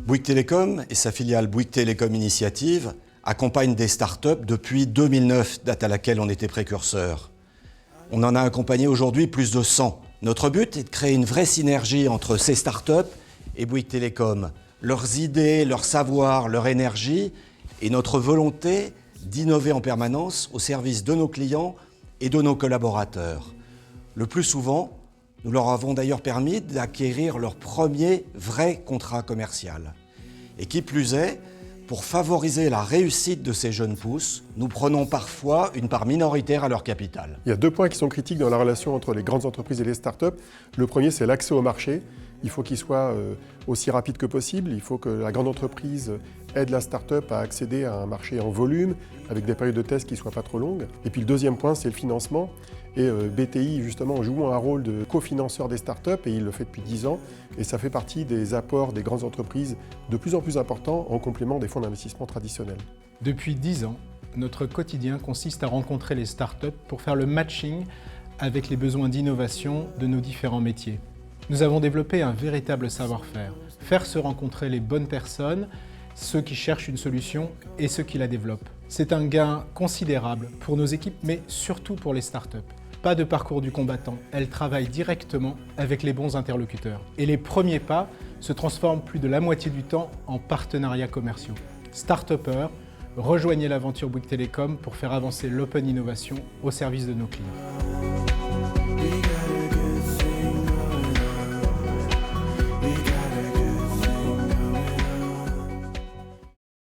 Bouygues Telecom et sa filiale Bouygues Telecom Initiative accompagnent des startups depuis 2009, date à laquelle on était précurseur. On en a accompagné aujourd'hui plus de 100. Notre but est de créer une vraie synergie entre ces startups et Bouygues Telecom. Leurs idées, leur savoir, leur énergie et notre volonté d'innover en permanence au service de nos clients et de nos collaborateurs. Le plus souvent, nous leur avons d'ailleurs permis d'acquérir leur premier vrai contrat commercial. Et qui plus est, pour favoriser la réussite de ces jeunes pousses, nous prenons parfois une part minoritaire à leur capital. Il y a 2 points qui sont critiques dans la relation entre les grandes entreprises et les startups. Le premier, c'est l'accès au marché. Il faut qu'il soit aussi rapide que possible. Il faut que la grande entreprise aide la start-up à accéder à un marché en volume, avec des périodes de tests qui ne soient pas trop longues. Et puis le deuxième point, c'est le financement. Et BTI, justement, joue un rôle de cofinanceur des startups, et il le fait depuis 10 ans. Et ça fait partie des apports des grandes entreprises de plus en plus importants en complément des fonds d'investissement traditionnels. Depuis 10 ans, notre quotidien consiste à rencontrer les startups pour faire le matching avec les besoins d'innovation de nos différents métiers. Nous avons développé un véritable savoir-faire, faire se rencontrer les bonnes personnes, ceux qui cherchent une solution et ceux qui la développent. C'est un gain considérable pour nos équipes, mais surtout pour les startups. Pas de parcours du combattant, elles travaillent directement avec les bons interlocuteurs. Et les premiers pas se transforment plus de la moitié du temps en partenariats commerciaux. Start-upers, rejoignez l'aventure Bouygues Telecom pour faire avancer l'open innovation au service de nos clients.